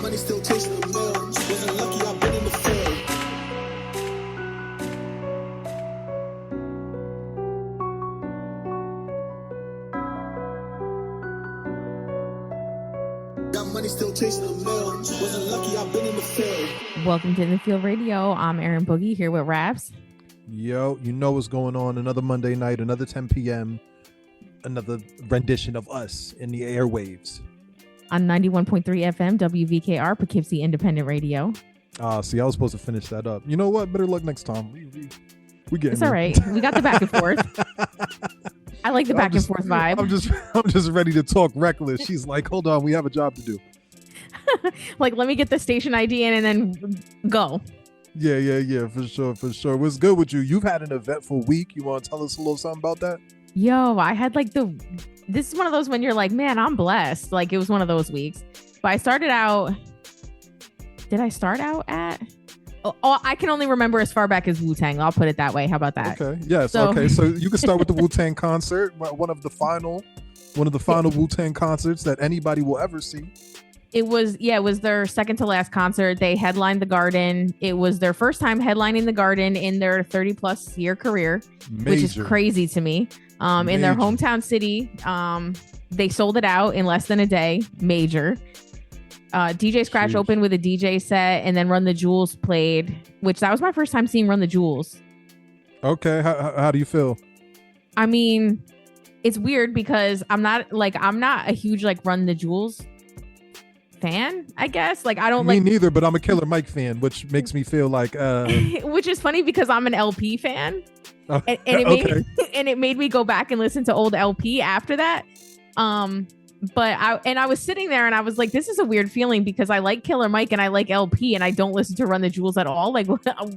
money still chasing the mill. Wasn't lucky, I've been in the field. Got money still chasing the mill. Wasn't lucky, I've been in the field. Welcome to In the Field Radio. I'm Erin Boogie here with Rapz. Yo, you know what's going on. Another Monday night, another 10 p.m., another rendition of us in the airwaves. On 91.3 FM, WVKR, Poughkeepsie Independent Radio. See, I was supposed to finish that up. You know what? Better luck next time. We get It's all right. We got the back and forth. I like the back and forth vibe. I'm just ready to talk reckless. She's like, hold on, we have a job to do. Like, let me get the station ID in and then go. Yeah, for sure. What's good with you? You've had an eventful week. You want to tell us a little something about that? Yo, I had this is one of those when you're like, man, I'm blessed. Like, it was one of those weeks. But I started out, did I start out at? Oh, I can only remember as far back as Wu-Tang. I'll put it that way. How about that? Okay, yes, okay. So you can start with the Wu-Tang concert, one of the final Wu-Tang concerts that anybody will ever see. It was their second to last concert. They headlined the Garden. It was their first time headlining the Garden in their 30 plus year career, which is crazy to me. In their hometown city, they sold it out in less than a day. Major. DJ Scratch opened with a DJ set, and then Run the Jewels played, which that was my first time seeing Run the Jewels. Okay, how do you feel? I mean, it's weird because I'm not a huge Run the Jewels fan, I guess. Like, I don't me neither, but I'm a Killer Mike fan, which makes me feel like which is funny because I'm an LP fan. And It made me go back and listen to old LP after that. But I was sitting there and I was like, this is a weird feeling because I like Killer Mike and I like LP and I don't listen to Run the Jewels at all. Like,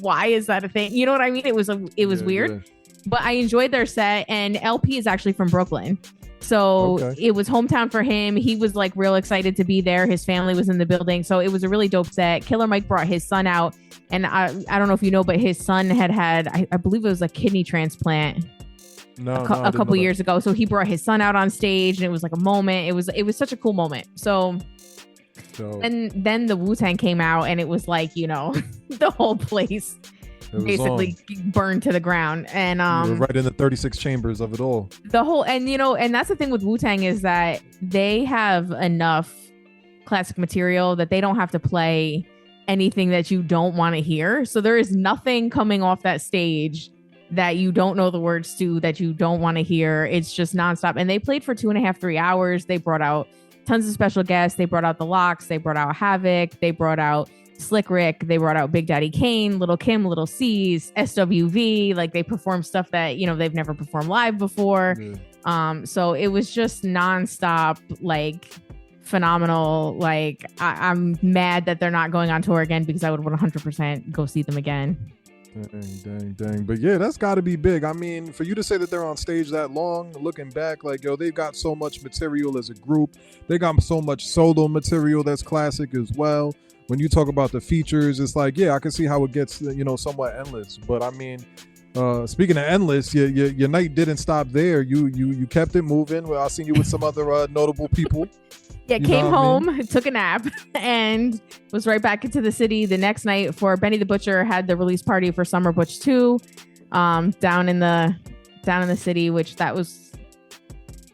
why is that a thing? You know what I mean? It was weird, yeah. But I enjoyed their set, and LP is actually from Brooklyn. So It was hometown for him. He was real excited to be there. His family was in the building. So it was a really dope set. Killer Mike brought his son out. And I don't know if you know, but his son had I believe it was a kidney transplant a couple years ago. So he brought his son out on stage, and it was like a moment. It was such a cool moment. So and then the Wu-Tang came out, and it was the whole place basically burned to the ground. And we're right in the 36 chambers of it all. And that's the thing with Wu-Tang is that they have enough classic material that they don't have to play anything that you don't want to hear. So there is nothing coming off that stage that you don't know the words to, that you don't want to hear. It's just nonstop. And they played for 2.5, 3 hours. They brought out tons of special guests. They brought out the Lox. They brought out Havoc. They brought out Slick Rick. They brought out Big Daddy Kane, Little Kim, Little C's, SWV. They performed stuff that, they've never performed live before. Yeah. So it was just nonstop, phenomenal. I'm mad that they're not going on tour again because I would 100% go see them again. Dang. But yeah, that's got to be big. I mean, for you to say that they're on stage that long, looking back, they've got so much material as a group. They got so much solo material that's classic as well. When you talk about the features, it's I can see how it gets, somewhat endless. But I mean, speaking of endless, your night didn't stop there. You kept it moving. Well, I seen you with some other notable people. Yeah, came home, took a nap, and was right back into the city the next night for Benny the Butcher had the release party for Summer Butch 2, down in the city, which that was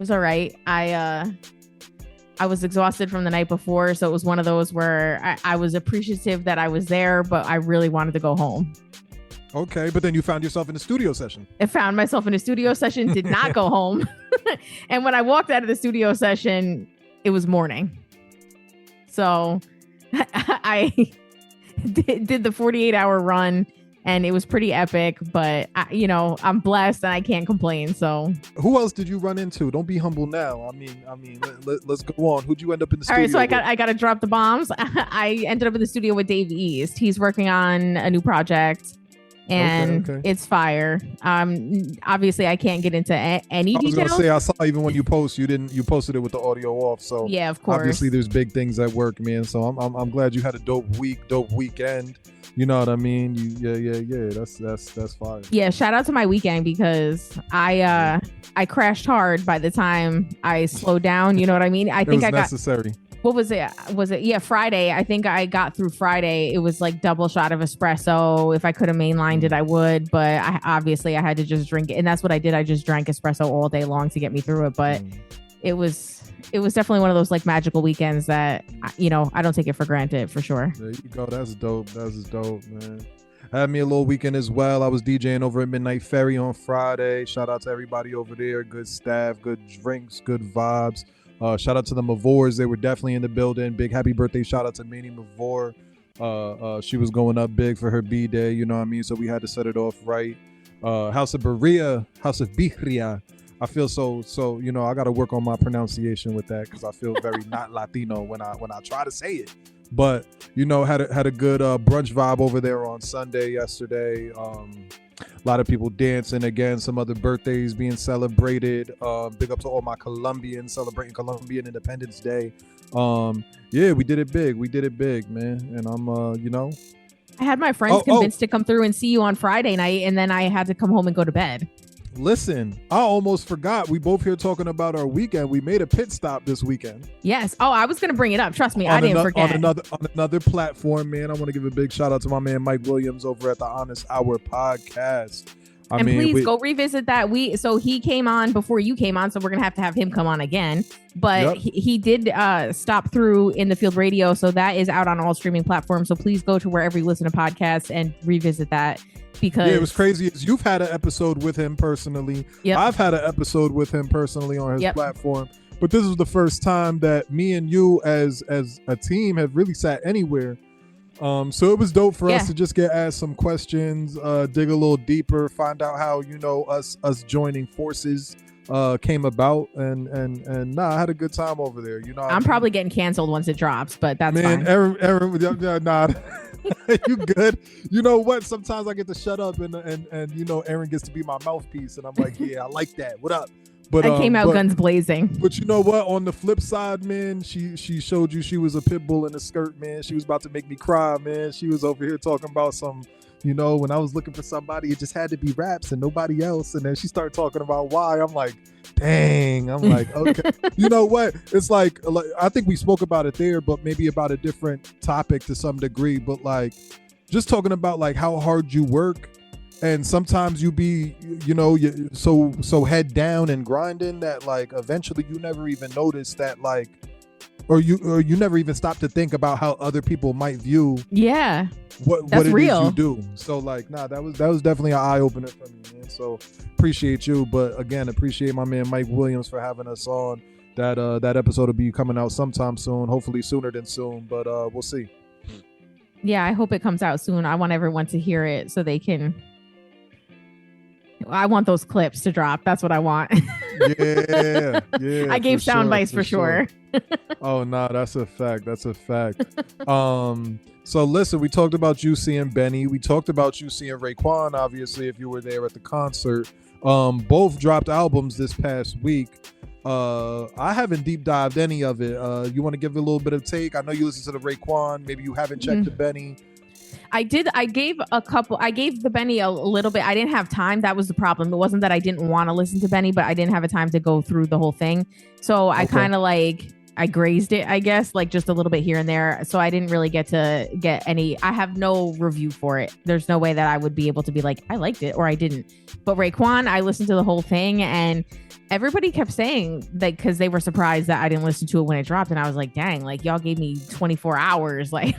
all right. I was exhausted from the night before, so it was one of those where I was appreciative that I was there, but I really wanted to go home. Okay, but then you found yourself in a studio session. I found myself in a studio session, did not go home. And when I walked out of the studio session, it was morning. So I did the 48-hour run, and it was pretty epic, but I'm blessed and I can't complain. So who else did you run into? Don't be humble now. I mean, let's go on. Who'd you end up in the studio? All right, so I got to drop the bombs. I ended up in the studio with Dave East. He's working on a new project, and it's fire. Obviously I can't get into any details. I was gonna say, I saw even when you posted it with the audio off. So yeah, of course. Obviously there's big things at work, man. So I'm glad you had a dope weekend. You know what I mean? Yeah. That's fire. Yeah, shout out to my weekend because I crashed hard by the time I slowed down. You know what I mean? I think necessary. what was it? Yeah, Friday. I think I got through Friday. It was like double shot of espresso. If I could have mainlined it, I would, but I had to just drink it. And that's what I did. I just drank espresso all day long to get me through it. But it was definitely one of those like magical weekends that, you know, I don't take it for granted for sure. There you go. That's dope. That's dope, man. Had me a little weekend as well. I was DJing over at Midnight Ferry on Friday. Shout out to everybody over there. Good staff, good drinks, good vibes. Shout out to the Mavors. They were definitely in the building. Big happy birthday shout out to Manny Mavor. She was going up big for her B-Day, you know what I mean? So we had to set it off right. House of Birria. I feel so, you know, I got to work on my pronunciation with that because I feel very not Latino when I try to say it. But, you know, had a good brunch vibe over there on Sunday yesterday. A lot of people dancing again, some other birthdays being celebrated. Big up to all my Colombians celebrating Colombian Independence Day. Yeah, we did it big, man. And I'm, you know. I had my friends convinced to come through and see you on Friday night, and then I had to come home and go to bed. Listen, I almost forgot. We both here talking about our weekend. We made a pit stop this weekend. Yes. Oh, I was going to bring it up. Trust me, I didn't forget. On another platform, man. I want to give a big shout out to my man Mike Williams over at the Honest Hour podcast. Please go revisit that. So he came on before you came on, so we're gonna have to have him come on again. But he did stop through In the Field Radio, so that is out on all streaming platforms. So please go to wherever you listen to podcasts and revisit that. Because it was crazy. You've had an episode with him personally. Yep. I've had an episode with him personally on his platform. But this is the first time that me and you as a team have really sat anywhere. So it was dope for us to just get asked some questions, dig a little deeper, find out how, you know, us joining forces came about, and I had a good time over there. You know, I'm probably getting canceled once it drops, but that's fine. Aaron, nah. You good? You know what? Sometimes I get to shut up and you know, Aaron gets to be my mouthpiece, and I'm like, yeah, I like that. What up? But I came out guns blazing. But you know what? On the flip side, man, she showed you she was a pit bull in a skirt, man. She was about to make me cry, man. She was over here talking about some, you know, when I was looking for somebody, it just had to be Rapz and nobody else. And then she started talking about why. I'm like, dang. I'm like, okay. You know what? It's like, I think we spoke about it there, but maybe about a different topic to some degree. But like, just talking about like how hard you work. And sometimes you be, you know, so head down and grinding that like eventually you never even notice that like, or you never even stop to think about how other people might view what it real. is you do. So like, nah, that was definitely an eye opener for me, man. So appreciate you, but again, appreciate my man Mike Williams for having us on. That episode will be coming out sometime soon, hopefully sooner than soon, but we'll see. Yeah, I hope it comes out soon. I want everyone to hear it so they can. I want those clips to drop. That's what I want. Yeah. I gave sound bites for sure. Oh no, that's a fact. So listen, we talked about you seeing Benny. We talked about you seeing Raekwon, obviously, if you were there at the concert. Both dropped albums this past week. I haven't deep dived any of it. You want to give it a little bit of take? I know you listen to the Raekwon. Maybe you haven't checked the Benny. I did. I gave the Benny a little bit. I didn't have time. That was the problem. It wasn't that I didn't want to listen to Benny, but I didn't have a time to go through the whole thing. So I kind of like, I grazed it, I guess, like just a little bit here and there. So I didn't really get any, I have no review for it. There's no way that I would be able to be like, I liked it or I didn't. But Raekwon, I listened to the whole thing and everybody kept saying that because they were surprised that I didn't listen to it when it dropped. And I was like, dang, like y'all gave me 24 hours. Like,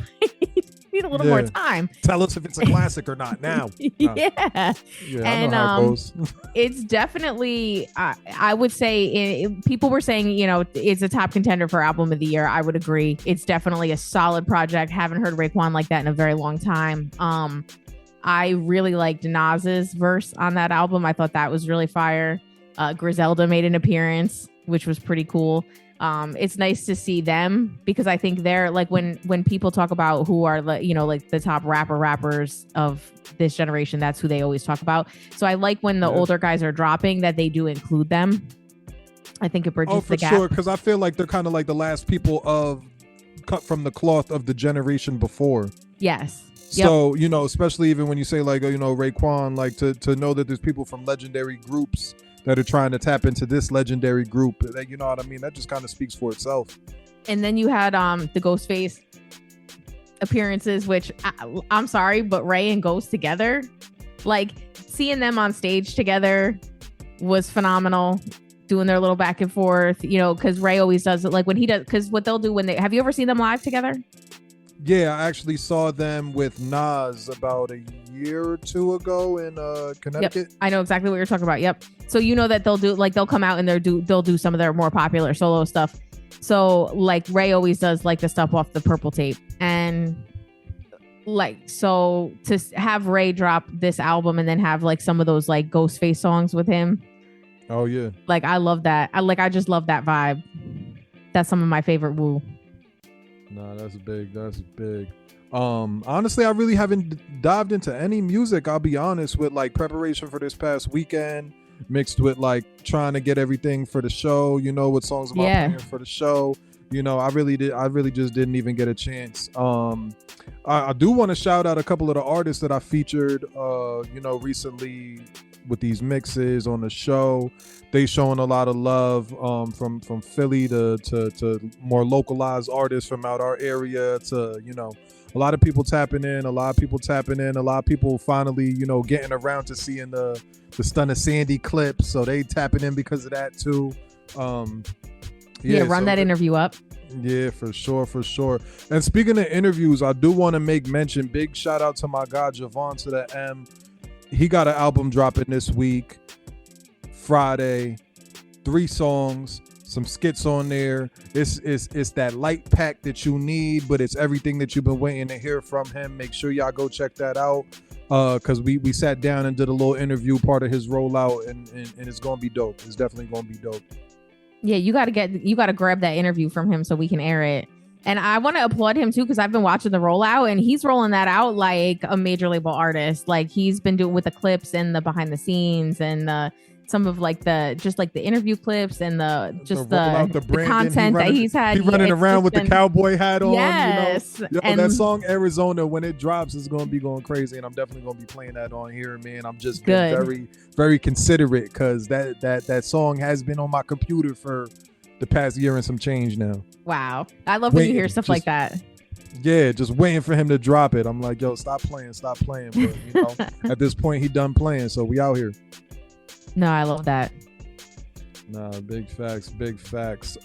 need a little more time. Tell us if it's a classic or not now. Yeah, and I know how it goes. It's definitely I would say people were saying, you know, it's a top contender for album of the year. I would agree. It's definitely a solid project. Haven't heard Raekwon like that in a very long time. I really liked Nas's verse on that album. I thought that was really fire. Griselda made an appearance, which was pretty cool. It's nice to see them because I think they're like when people talk about who are, you know, like the top rappers of this generation, that's who they always talk about. So I like when the older guys are dropping that they do include them. I think it bridges the gap. Oh, for sure. Because I feel like they're kind of like the last people cut from the cloth of the generation before. Yes. So, you know, especially even when you say like, you know, Raekwon, like to know that there's people from legendary groups that are trying to tap into this legendary group, that, you know what I mean? That just kind of speaks for itself. And then you had the Ghostface appearances, which I'm sorry, but Ray and Ghost together, like seeing them on stage together was phenomenal. Doing their little back and forth, you know, because Ray always does it. Like when he does, because what they'll do when they have you ever seen them live together? Yeah, I actually saw them with Nas about a year or two ago in Connecticut. Yep. I know exactly what you're talking about. Yep. So you know that they'll come out and they'll do some of their more popular solo stuff. So like Ray always does like the stuff off the Purple Tape, and like so to have Ray drop this album and then have like some of those like Ghostface songs with him. Oh yeah. Like I love that. I just love that vibe. That's some of my favorite Wu. No, that's big. That's big. Honestly, I really haven't dived into any music. I'll be honest, with like preparation for this past weekend, mixed with like trying to get everything for the show. You know, what songs am I playing for the show? You know, I really just didn't even get a chance. I do want to shout out a couple of the artists that I featured, you know, recently with these mixes on the show. They showing a lot of love from Philly to more localized artists from out our area to, you know, a lot of people tapping in, a lot of people finally, you know, getting around to seeing the Stun of Sandy clip. So they tapping in because of that too. Run that interview up. Yeah, for sure. And speaking of interviews, I do want to make mention, big shout out to my guy Javon to the M. He got an album dropping this week, Friday, 3 songs, some skits on there. It's that light pack that you need, but it's everything that you've been waiting to hear from him. Make sure y'all go check that out, because we sat down and did a little interview, part of his rollout, and it's gonna be dope. It's definitely gonna be dope. Yeah, you gotta grab that interview from him so we can air it. And I want to applaud him too, because I've been watching the rollout and he's rolling that out like a major label artist. Like he's been doing with the clips and the behind the scenes and some of like the interview clips and the content that he's had. He's running around with the cowboy hat on. Yes. You know? And that song Arizona, when it drops, is going to be going crazy, and I'm definitely going to be playing that on here, man. I'm just being very, very considerate, because that song has been on my computer for the past year and some change now. Wow. I love when you hear stuff like that. Yeah, just waiting for him to drop it. I'm like, yo, stop playing. But, you know, at this point, he done playing, so we out here. No, I love that. Nah, big facts.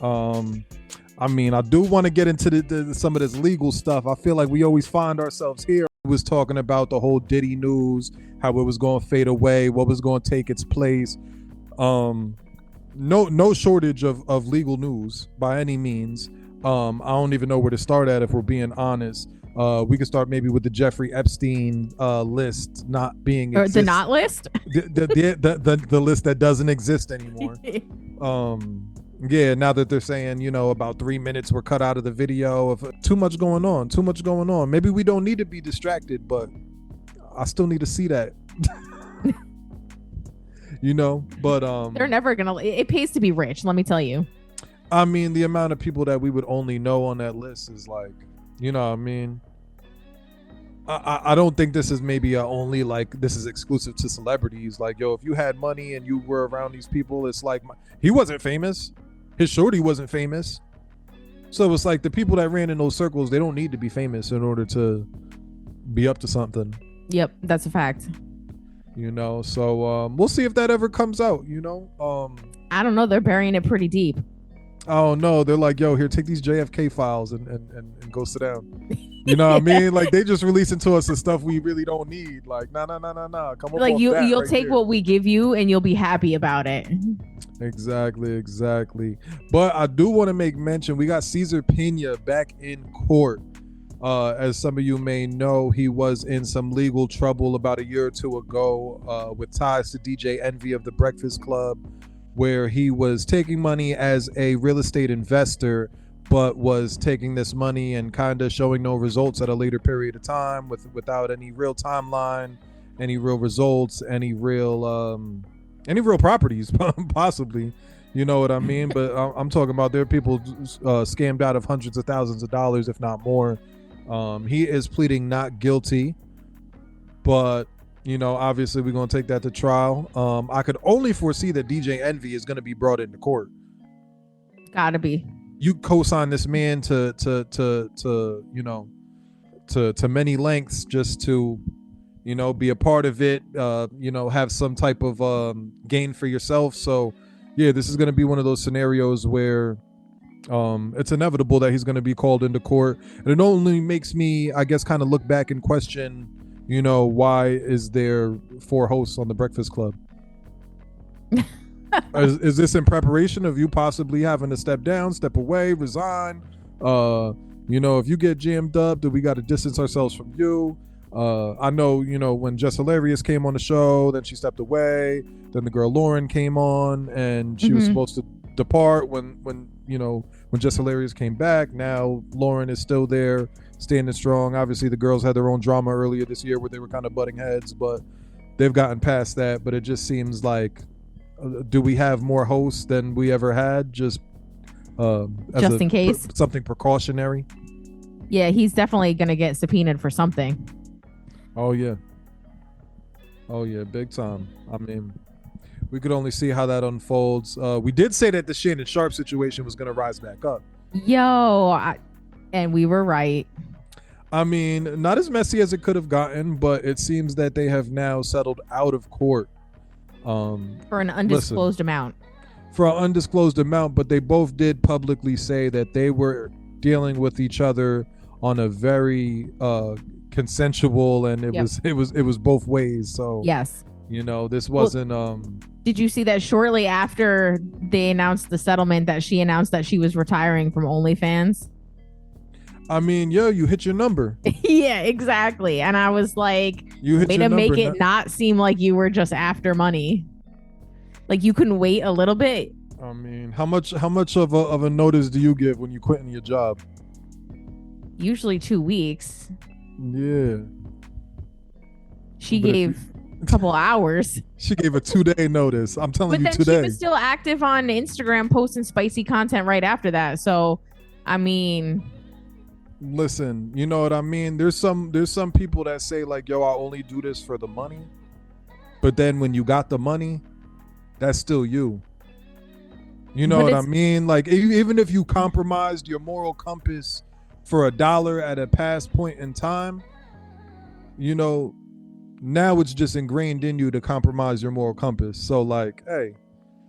I mean, I do want to get into some of this legal stuff. I feel like we always find ourselves here. We was talking about the whole Diddy news, how it was going to fade away, what was going to take its place. No shortage of legal news by any means. I don't even know where to start at, if we're being honest. We could start maybe with the Jeffrey Epstein list not being the not list, the list that doesn't exist anymore. Yeah, now that they're saying, you know, about 3 minutes were cut out of the video of too much going on. Maybe we don't need to be distracted, but I still need to see that. You know, but they're never gonna. It pays to be rich, let me tell you. I mean, the amount of people that we would only know on that list is like, you know what I mean? I don't think this is maybe only like this is exclusive to celebrities. Like, yo, if you had money and you were around these people, it's like he wasn't famous. His shorty wasn't famous. So it's like the people that ran in those circles, they don't need to be famous in order to be up to something. Yep, that's a fact. You know, so we'll see if that ever comes out, you know. I don't know, they're burying it pretty deep. Oh no, they're like, yo, here, take these JFK files and go sit down. You know what I mean? Like, they just releasing to us the stuff we really don't need. Like, nah. Come up, like you'll right take there. what we give you and you'll be happy about it. Exactly. But I do want to make mention, we got Cesar Pina back in court. As some of you may know, he was in some legal trouble about a year or two ago with ties to DJ Envy of the Breakfast Club, where he was taking money as a real estate investor, but was taking this money and kind of showing no results at a later period of time without any real timeline, any real results, any real properties, possibly. You know what I mean? But I'm talking about there are people scammed out of hundreds of thousands of dollars, if not more. He is pleading not guilty, but you know, obviously we're going to take that to trial. I could only foresee that DJ Envy is going to be brought into court. Gotta be. you co-sign this man to you know, to many lengths just to, you know, be a part of it, you know, have some type of gain for yourself. So yeah, this is going to be one of those scenarios where it's inevitable that he's going to be called into court, and it only makes me, I guess, kind of look back and question, you know, why is there 4 hosts on the Breakfast Club? is this in preparation of you possibly having to step down, step away, resign? You know, if you get jammed up, do we got to distance ourselves from you? I know, you know, when Jess Hilarious came on the show, then she stepped away. Then the girl Lauren came on, and she was supposed to depart when you know, when Jess Hilarious came back. Now Lauren is still there, standing strong. Obviously, the girls had their own drama earlier this year where they were kind of butting heads, but they've gotten past that. But it just seems like, do we have more hosts than we ever had? Just in case, something precautionary. Yeah, he's definitely gonna get subpoenaed for something. Oh yeah, big time. I mean, we could only see how that unfolds. We did say that the Shannon Sharpe situation was gonna rise back up. And we were right. I mean, not as messy as it could have gotten, but it seems that they have now settled out of court. For an undisclosed amount. For an undisclosed amount, but they both did publicly say that they were dealing with each other on a very consensual, and it was both ways. So yes, you know, this wasn't did you see that shortly after they announced the settlement that she announced that she was retiring from OnlyFans? I mean, yeah, you hit your number. Yeah, exactly. And I was like, way to make it not seem like you were just after money. Like, you couldn't wait a little bit. I mean, how much of a notice do you give when you quitting your job? Usually 2 weeks. Yeah. She gave a couple hours. She gave a 2-day notice. I'm telling you, today. But then she was still active on Instagram, posting spicy content right after that. So, I mean, listen, you know what I mean? There's some people that say like, yo, I only do this for the money. But then when you got the money, that's still you. You know what I mean? Like, even if you compromised your moral compass for $1 at a past point in time, you know, now it's just ingrained in you to compromise your moral compass. So like, hey,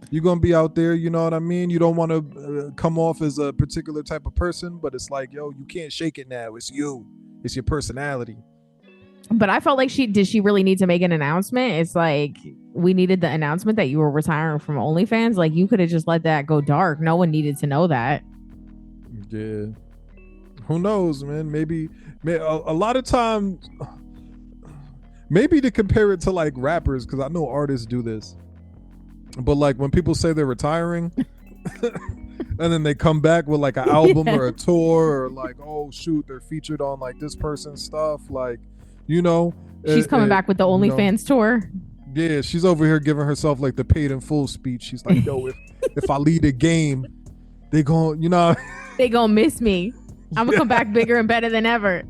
you're going to be out there, you know what I mean? You don't want to come off as a particular type of person, but it's like, yo, you can't shake it now. It's you. It's your personality. But I felt like did she really need to make an announcement? It's like, we needed the announcement that you were retiring from OnlyFans. Like, you could have just let that go dark. No one needed to know that. Yeah. Who knows, man? Maybe a lot of times, maybe to compare it to like rappers, because I know artists do this. But like when people say they're retiring and then they come back with like an album or a tour, or like, oh shoot, they're featured on like this person's stuff, like, you know, she's coming back with the OnlyFans tour. Yeah, she's over here giving herself like the paid in full speech. She's like, yo, if I lead a game, they gon', you know, they gonna miss me. I'm gonna come back bigger and better than ever.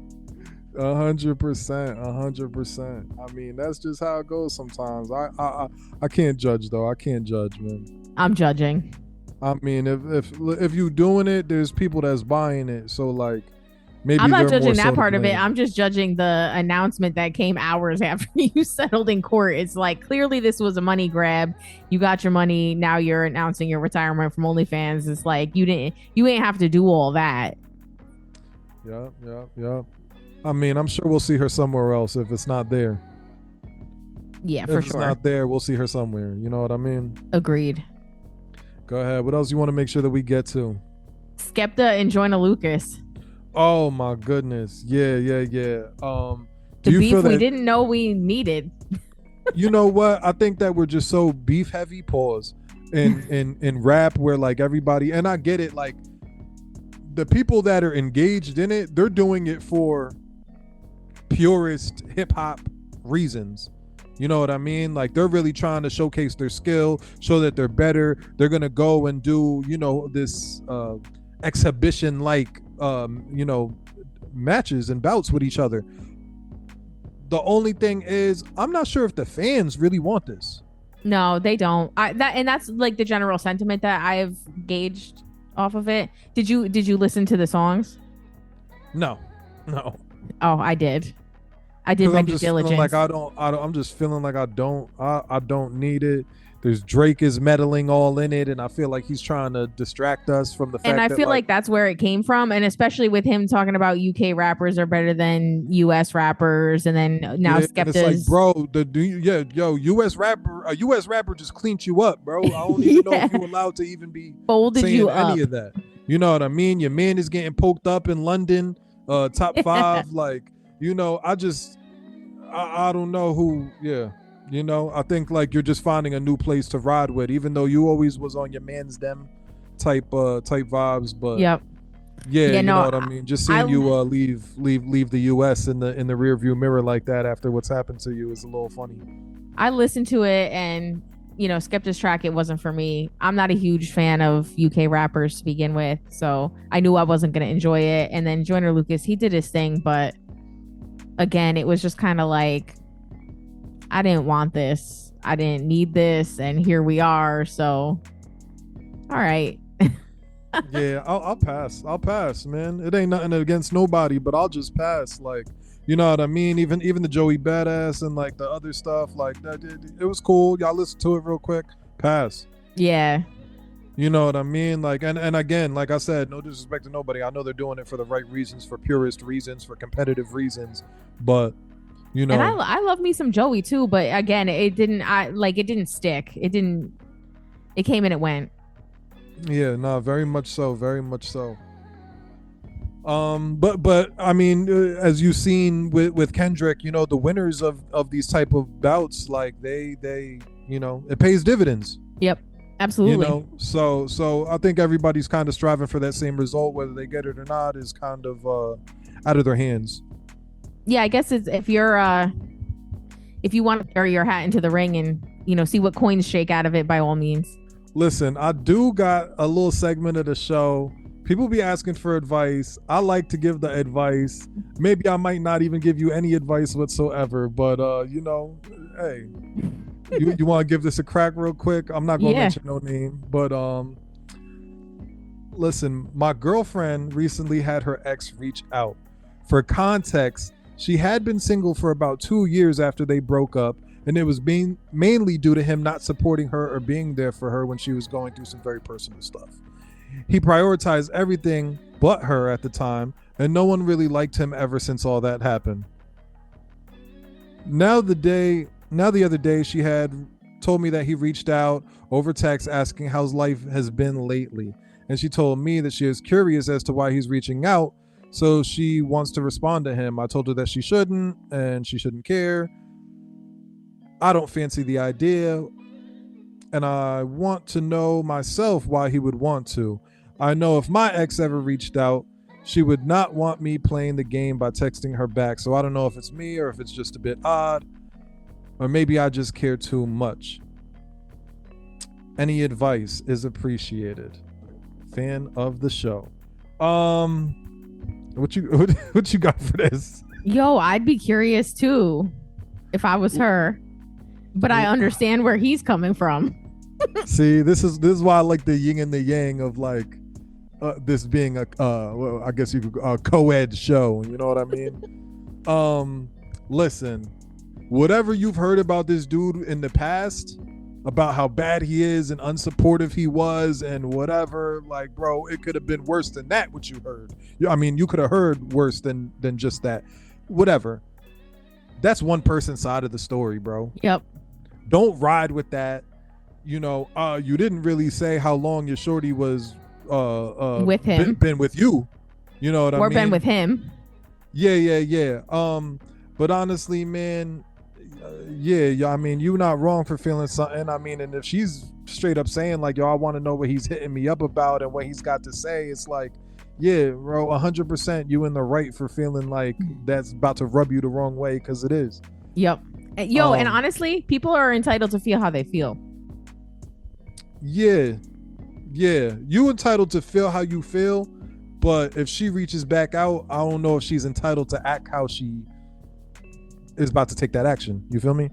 100%. I mean, that's just how it goes sometimes. I can't judge though. I can't judge, man. I'm judging. I mean, if you doing it, there's people that's buying it. So like, maybe I'm not judging that part of it. I'm just judging the announcement that came hours after you settled in court. It's like, clearly this was a money grab. You got your money. Now you're announcing your retirement from OnlyFans. It's like, you ain't have to do all that. Yeah. I mean, I'm sure we'll see her somewhere else if it's not there. Yeah, for sure. If it's not there, we'll see her somewhere. You know what I mean? Agreed. Go ahead. What else you want to make sure that we get to? Skepta and Joyner Lucas. Oh my goodness. Yeah. The beef we didn't know we needed. You know what? I think that we're just so beef heavy, pause, in rap, where like everybody, and I get it, like the people that are engaged in it, they're doing it for purist hip hop reasons. You know what I mean? Like, they're really trying to showcase their skill, show that they're better. They're going to go and do, you know, this exhibition like, you know, matches and bouts with each other. The only thing is, I'm not sure if the fans really want this. No, they don't. And that's like the general sentiment that I've gauged off of it. Did you listen to the songs? No. Oh, I did. I did 'Cause my I'm due just feeling diligence. like I'm just feeling like I don't need it. There's Drake is meddling all in it, and I feel like he's trying to distract us from the fact And I that feel like that's where it came from, and especially with him talking about UK rappers are better than US rappers, and then now yeah, and it's like, Skepta's bro, US rapper, a US rapper just cleaned you up, bro. I don't even know if Yeah. you allowed to even be folded saying you any up. of that. You know what I mean? Your man is getting poked up in London, top 5. Like, I don't know who. Yeah. I think like you're just finding a new place to ride with, even though you always was on your man's them type vibes. But Yep. yeah, Yeah, you no, know what I mean. Just seeing you leave the U.S. in the rear view mirror like that after what's happened to you is a little funny. I listened to it, and Skepta's track, it wasn't for me. I'm not a huge fan of UK rappers to begin with, so I knew I wasn't gonna enjoy it. And then Joyner Lucas, he did his thing, but again, it was just kind of like, I didn't want this. I didn't need this. And here we are. So, all right. Yeah, I'll pass. I'll pass, man. It ain't nothing against nobody, but I'll just pass. Like, you know what I mean? Even the Joey Badass and like the other stuff, like that, it was cool. Y'all listen to it real quick. Pass. Yeah. You know what I mean? Like, and again, like I said, no disrespect to nobody. I know they're doing it for the right reasons, for purist reasons, for competitive reasons, but And I love me some Joey too, but again, it didn't stick. It came and it went. Yeah, no, very much so. But I mean, as you've seen with Kendrick, the winners of these type of bouts, like they it pays dividends. Yep, absolutely. So I think everybody's kind of striving for that same result, whether they get it or not is kind of out of their hands. Yeah, I guess it's if you want to carry your hat into the ring and see what coins shake out of it, by all means. Listen, I do got a little segment of the show. People be asking for advice. I like to give the advice. Maybe I might not even give you any advice whatsoever, but hey, you want to give this a crack real quick? I'm not gonna mention no name, but listen, my girlfriend recently had her ex reach out. For context, she had been single for about 2 years after they broke up, and it was being mainly due to him not supporting her or being there for her when she was going through some very personal stuff. He prioritized everything but her at the time, and no one really liked him ever since all that happened. Now the other day, she had told me that he reached out over text asking how his life has been lately, and she told me that she is curious as to why he's reaching out, so she wants to respond to him. I told her that she shouldn't, and she shouldn't care. I don't fancy the idea, and I want to know myself why he would want to. I know if my ex ever reached out, she would not want me playing the game by texting her back, so I don't know if it's me or if it's just a bit odd, or maybe I just care too much. Any advice is appreciated. Fan of the show. What you got for this? Yo, I'd be curious too if I was her, but I understand where he's coming from. See, this is why I like the yin and the yang of like this being a well, I guess you could co-ed show. You know what I mean? Listen, whatever you've heard about this dude in the past, about how bad he is and unsupportive he was and whatever, like, bro, it could have been worse than that. What you heard, I mean, you could have heard worse than just that. Whatever. That's one person's side of the story, bro. Yep. Don't ride with that. You didn't really say how long your shorty was with him, been with you. You know what I mean? Or been with him. Yeah. But honestly, man, yeah. I mean, you're not wrong for feeling something. I mean, and if she's straight up saying like, yo, I want to know what he's hitting me up about and what he's got to say, it's like, yeah, bro, 100% you in the right for feeling like that's about to rub you the wrong way, because it is. Yep. Yo, and honestly, people are entitled to feel how they feel. Yeah, you entitled to feel how you feel, but if she reaches back out, I don't know if she's entitled to act how she is about to take that action. You feel me?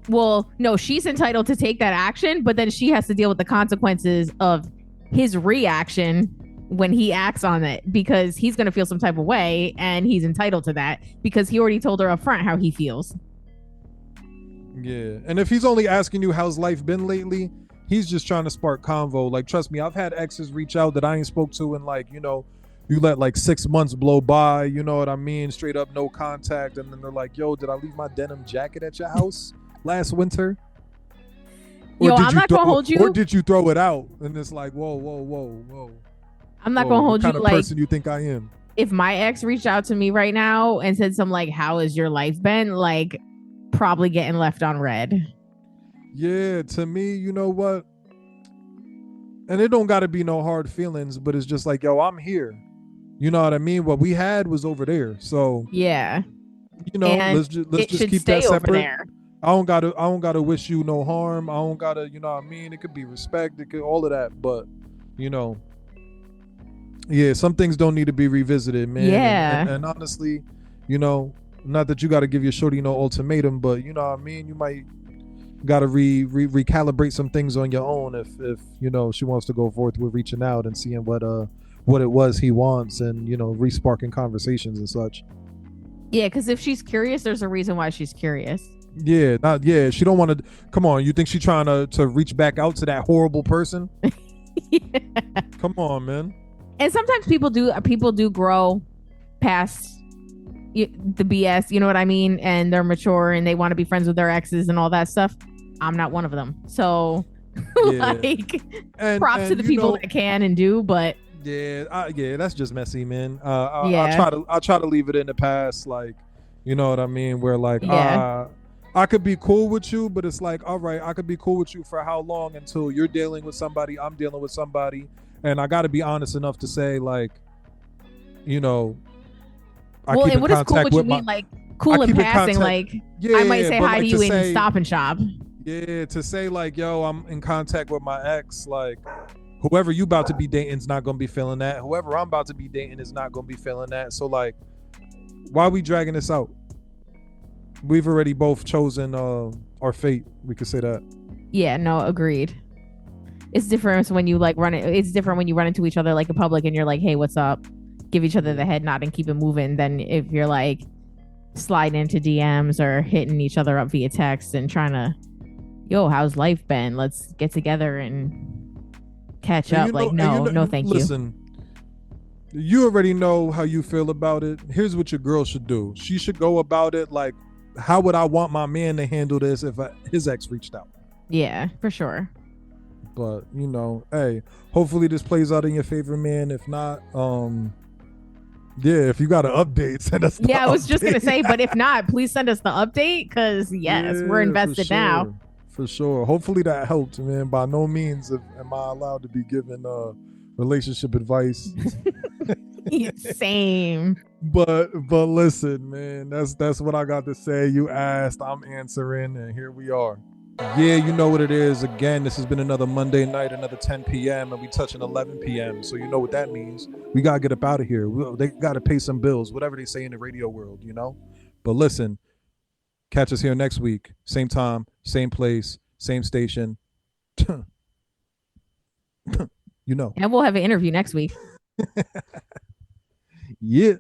Well, no, she's entitled to take that action, but then she has to deal with the consequences of his reaction when he acts on it, because he's going to feel some type of way and he's entitled to that because he already told her up front how he feels. Yeah. And if he's only asking you how's life been lately, he's just trying to spark convo. Like, trust me, I've had exes reach out that I ain't spoke to in like, you know, you let like 6 months blow by, you know what I mean? Straight up no contact. And then they're like, yo, did I leave my denim jacket at your house last winter? Yo, I'm not going to hold you. Or did you throw it out? And it's like, whoa. I'm not going to hold you. What kind of person you think I am? If my ex reached out to me right now and said something like, how has your life been? Like, probably getting left on red. Yeah, to me, you know what? And it don't got to be no hard feelings, but it's just like, yo, I'm here. You know what I mean? What we had was over there. So yeah, you know, and let's just keep that separate. I don't gotta wish you no harm. I don't gotta, you know what I mean? It could be respect, it could all of that, but you know, yeah, some things don't need to be revisited, man. Yeah. And honestly, you know, not that you gotta give your shorty no ultimatum, but you know what I mean? You might gotta recalibrate some things on your own if you know she wants to go forth with reaching out and seeing what it was he wants, and you know, resparking conversations and such. Yeah, because if she's curious, there's a reason why she's curious. Yeah, she don't want to. Come on, you think she's trying to reach back out to that horrible person? Yeah. Come on, man. And sometimes people do grow past the BS, you know what I mean, and they're mature and they want to be friends with their exes and all that stuff. I'm not one of them, so Yeah. like, props to the people that can and do, but yeah, that's just messy, man. I'll try to leave it in the past, like, you know what I mean, where like, I could be cool with you, but it's like, all right, I could be cool with you for how long? Until you're dealing with somebody, I'm dealing with somebody, and I got to be honest enough to say, like, you know, and what is cool? What you mean, like cool in passing? Like, I might say hi to you in Stop and Shop. Yeah, to say like, yo, I'm in contact with my ex, like, whoever you about to be dating is not gonna be feeling that. Whoever I'm about to be dating is not gonna be feeling that. So like, why are we dragging this out? We've already both chosen our fate. We could say that. Yeah, no, agreed. It's different when you like run it. It's different when you run into each other like in public and you're like, hey, what's up? Give each other the head nod and keep it moving. Than if you're like sliding into DMs or hitting each other up via text and trying to, yo, how's life been? Let's get together and catch up. Like, no, thank you. Listen, you already know how you feel about it. Here's what your girl should do. She should go about it like, how would I want my man to handle this if his ex reached out? Yeah, for sure. But, you know, hey, hopefully this plays out in your favor, man. If not, yeah, if you got an update, send us the update. I was just going to say, but if not, please send us the update, because, yes, we're invested now. For sure. Hopefully that helped, man. By no means am I allowed to be giving relationship advice. Same. But listen, man, that's what I got to say. You asked, I'm answering, and here we are. Yeah, you know what it is. Again, this has been another Monday night, another 10 p.m., and we touching 11 p.m. So you know what that means. We got to get up out of here. They got to pay some bills, whatever they say in the radio world, you know? But listen, catch us here next week. Same time, same place, same station. You know. And we'll have an interview next week. Yeah.